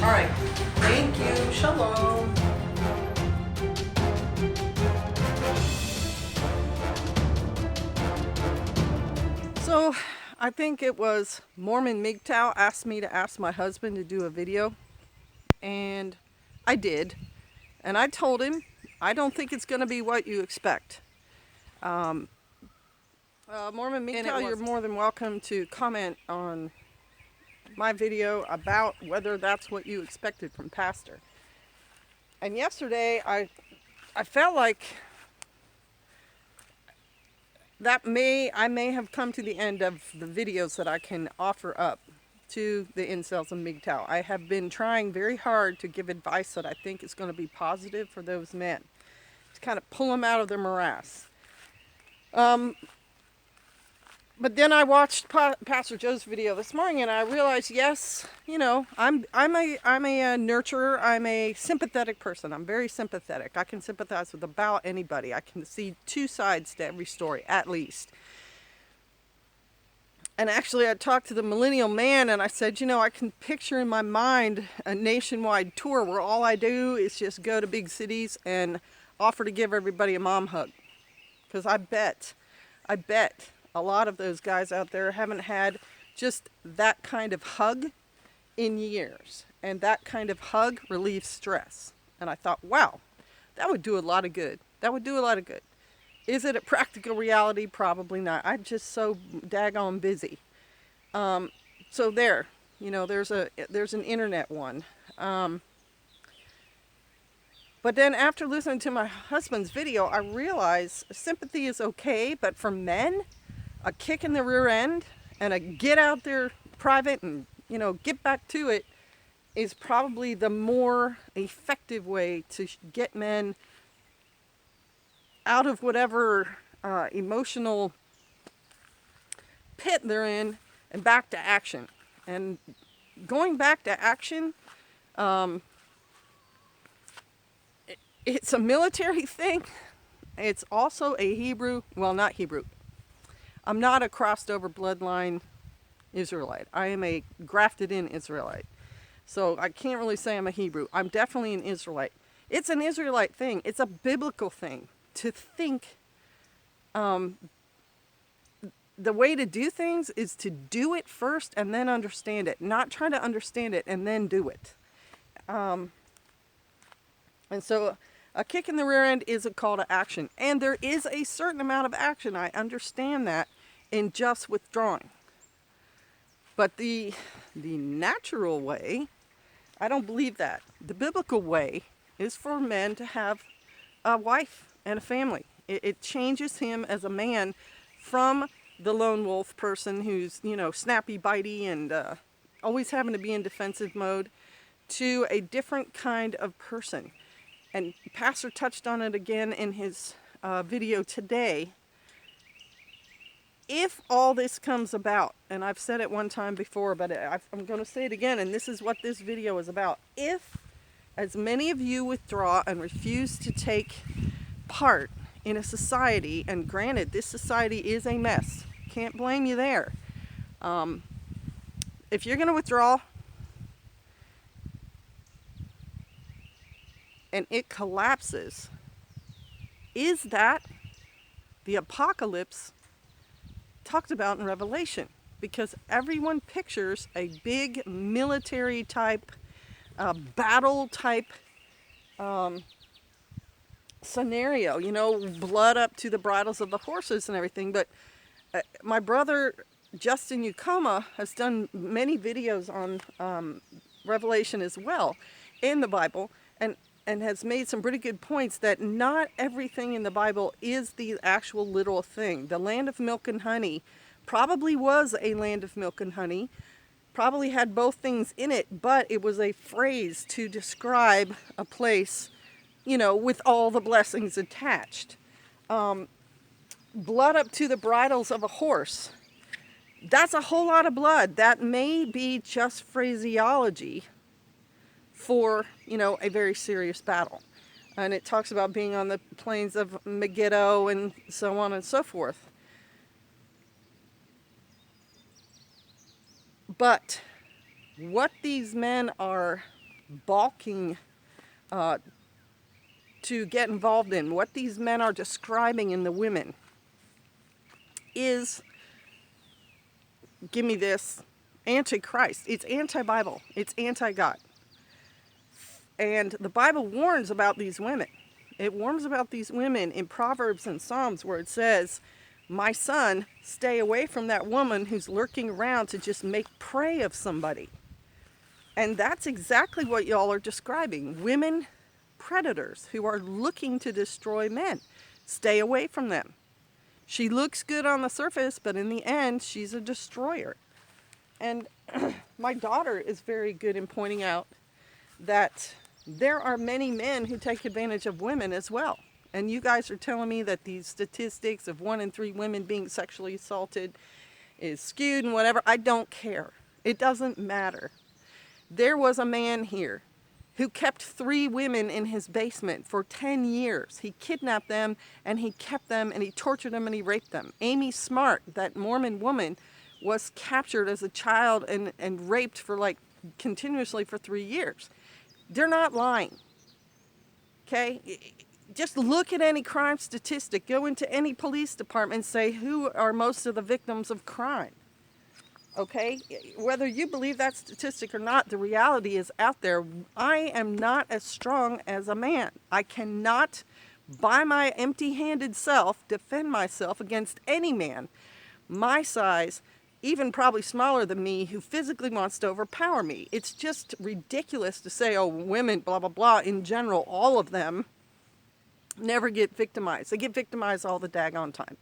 All right. Thank you. Shalom. So, I think it was Mormon MGTOW asked me to ask my husband to do a video, and I did. And I told him, I don't think it's going to be what you expect. Mormon MGTOW, you're more than welcome to comment on my video about whether that's what you expected from Pastor. And yesterday, I felt like I may have come to the end of the videos that I can offer up to the incels and MGTOW. I have been trying very hard to give advice that I think is going to be positive for those men, to kind of pull them out of their morass. But then I watched Pastor Joe's video this morning, and I realized, yes, you know, I'm a nurturer. I'm a sympathetic person. I'm very sympathetic. I can sympathize with about anybody. I can see two sides to every story, at least. And actually, I talked to the millennial man, and I said, you know, I can picture in my mind a nationwide tour where all I do is just go to big cities and offer to give everybody a mom hug. Because I bet a lot of those guys out there haven't had just that kind of hug in years. And that kind of hug relieves stress. And I thought, wow, that would do a lot of good. That would do a lot of good. Is it a practical reality? Probably not. I'm just so daggone busy. So there, you know, there's an internet one. But then after listening to my husband's video, I realized sympathy is okay, but for men, a kick in the rear end and a get out there private and, you know, get back to it is probably the more effective way to get men out of whatever emotional pit they're in and back to action. And going back to action, it's a military thing. It's also a Hebrew, well, not Hebrew. I'm not a crossed over bloodline Israelite. I am a grafted in Israelite. So I can't really say I'm a Hebrew. I'm definitely an Israelite. It's an Israelite thing. It's a biblical thing to think the way to do things is to do it first and then understand it, not try to understand it and then do it. And so a kick in the rear end is a call to action. And there is a certain amount of action, I understand that, in just withdrawing. But the natural way, I don't believe that. The biblical way is for men to have a wife and a family. It changes him as a man from the lone wolf person who's, you know, snappy, bitey, and always having to be in defensive mode, to a different kind of person. And Pastor touched on it again in his video today. If all this comes about, and I've said it one time before, but I'm going to say it again, and this is what this video is about. If as many of you withdraw and refuse to take part in a society, and granted, this society is a mess, can't blame you there. If you're going to withdraw and it collapses, is that the apocalypse talked about in Revelation? Because everyone pictures a big military type, battle type scenario, you know, blood up to the bridles of the horses and everything. But my brother Justin Ukoma has done many videos on Revelation as well in the Bible, and has made some pretty good points that not everything in the Bible is the actual literal thing. The land of milk and honey probably was a land of milk and honey, probably had both things in it, but it was a phrase to describe a place, you know, with all the blessings attached. Blood up to the bridles of a horse. That's a whole lot of blood. That may be just phraseology for, you know, a very serious battle. And it talks about being on the plains of Megiddo and so on and so forth. But what these men are balking to get involved in. What these men are describing in the women is, give me this, antichrist. It's anti-Bible. It's anti-God. And the Bible warns about these women. It warns about these women in Proverbs and Psalms, where it says, my son, stay away from that woman who's lurking around to just make prey of somebody. And that's exactly what y'all are describing. Women predators who are looking to destroy men. Stay away from them. She looks good on the surface, but in the end, she's a destroyer. And my daughter is very good in pointing out that there are many men who take advantage of women as well. And you guys are telling me that these statistics of 1 in 3 women being sexually assaulted is skewed and whatever. I don't care. It doesn't matter. There was a man here who kept 3 women in his basement for 10 years. He kidnapped them and he kept them and he tortured them and he raped them. Amy Smart, that Mormon woman, was captured as a child and raped for continuously for 3 years. They're not lying. Okay? Just look at any crime statistic. Go into any police department and say, who are most of the victims of crime? Okay? Whether you believe that statistic or not, the reality is out there. I am not as strong as a man. I cannot, by my empty-handed self, defend myself against any man my size, even probably smaller than me, who physically wants to overpower me. It's just ridiculous to say, oh, women, blah, blah, blah, in general, all of them never get victimized. They get victimized all the daggone time.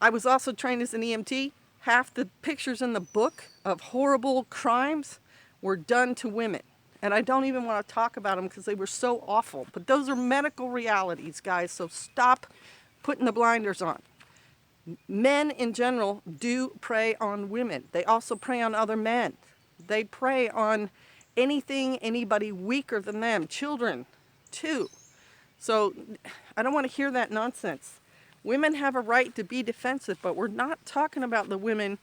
I was also trained as an EMT. Half the pictures in the book of horrible crimes were done to women. And I don't even want to talk about them because they were so awful. But those are medical realities, guys, so stop putting the blinders on. Men in general do prey on women. They also prey on other men. They prey on anybody weaker than them. Children, too. So I don't want to hear that nonsense. Women have a right to be defensive, but we're not talking about the women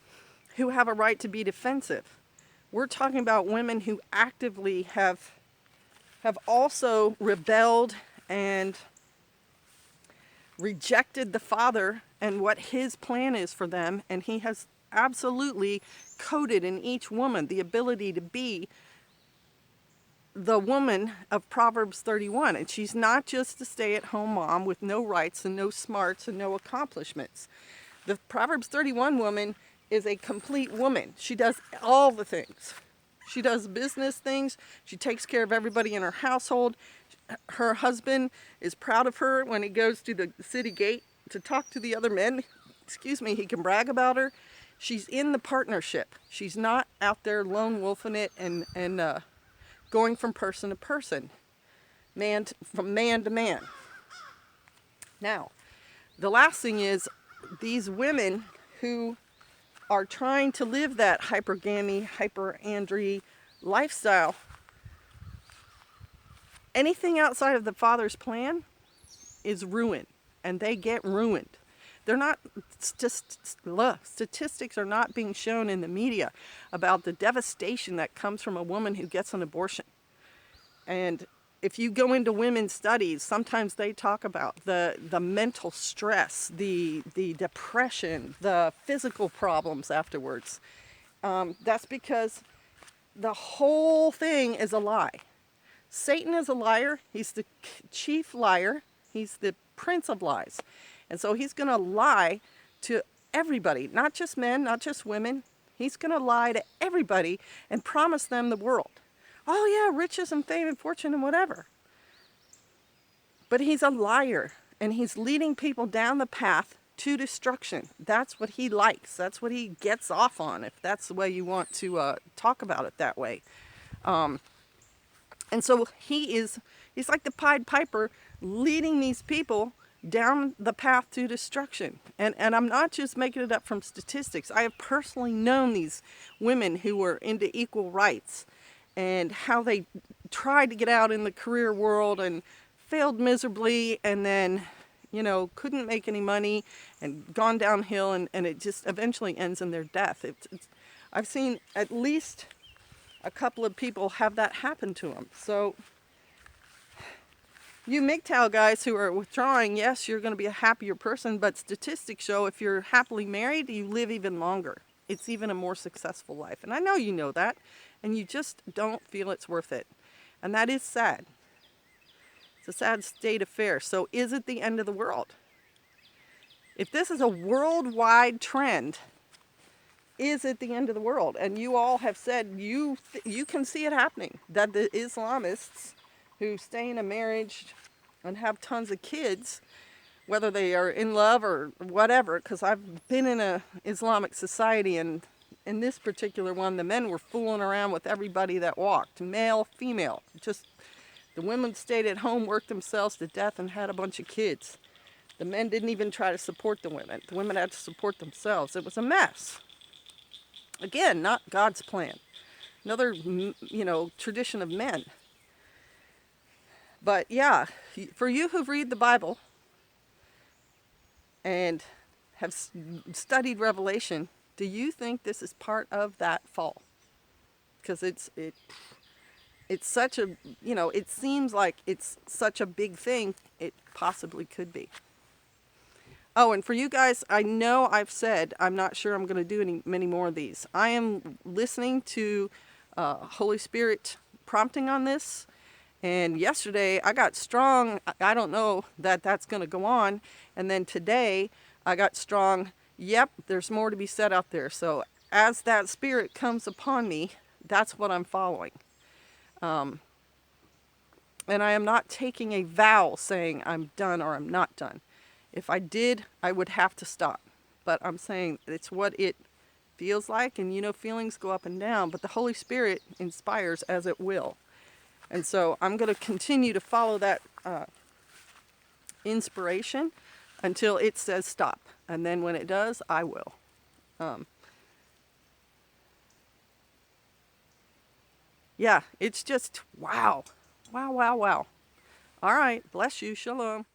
who have a right to be defensive. We're talking about women who actively have also rebelled and rejected the Father and what his plan is for them, and he has absolutely coded in each woman the ability to be the woman of Proverbs 31. And she's not just a stay-at-home mom with no rights and no smarts and no accomplishments. The Proverbs 31 woman is a complete woman. She does all the things. She does business things. She takes care of everybody in her household. Her husband is proud of her when he goes to the city gate to talk to the other men. He can brag about her. She's in the partnership. She's not out there lone wolfing it and going from person to person, from man to man. Now, the last thing is these women who are trying to live that hypergamy, hyperandry lifestyle. Anything outside of the Father's plan is ruin, and they get ruined. They're not, statistics are not being shown in the media about the devastation that comes from a woman who gets an abortion. And if you go into women's studies, sometimes they talk about the mental stress, the depression, the physical problems afterwards. That's because the whole thing is a lie. Satan is a liar. He's the chief liar. He's the prince of lies. And so he's going to lie to everybody, not just men, not just women. He's going to lie to everybody and promise them the world. Oh yeah, riches and fame and fortune and whatever. But he's a liar, and he's leading people down the path to destruction. That's what he likes. That's what he gets off on, if that's the way you want to talk about it that way. And so he's like the Pied Piper, leading these people down the path to destruction. And I'm not just making it up from statistics. I have personally known these women who were into equal rights and how they tried to get out in the career world and failed miserably, and then, couldn't make any money and gone downhill, and it just eventually ends in their death. I've seen at least a couple of people have that happen to them. So you MGTOW guys who are withdrawing, yes, you're going to be a happier person, but statistics show if you're happily married, you live even longer. It's even a more successful life. And I know you know that, and you just don't feel it's worth it. And that is sad. It's a sad state of affairs. So is it the end of the world? If this is a worldwide trend, is it the end of the world? And you all have said you can see it happening, that the Islamists who stay in a marriage and have tons of kids, whether they are in love or whatever, because I've been in a Islamic society, and in this particular one, the men were fooling around with everybody that walked, male, female. Just the women stayed at home, worked themselves to death, and had a bunch of kids. The men didn't even try to support the women. The women had to support themselves. It was a mess. Again, not God's plan. Another, tradition of men. But yeah, for you who read the Bible and have studied Revelation, do you think this is part of that fall? Because it's such a, it seems like it's such a big thing, it possibly could be. Oh, and for you guys, I know I've said I'm not sure I'm going to do many more of these. I am listening to Holy Spirit prompting on this. And yesterday I got strong. I don't know that that's going to go on. And then today I got strong. Yep, there's more to be said out there. So as that spirit comes upon me, that's what I'm following. And I am not taking a vow saying I'm done or I'm not done. If I did, I would have to stop. But I'm saying it's what it feels like. And feelings go up and down. But the Holy Spirit inspires as it will. And so I'm going to continue to follow that inspiration until it says stop. And then when it does, I will. Yeah, it's just wow. Wow, wow, wow. All right. Bless you. Shalom.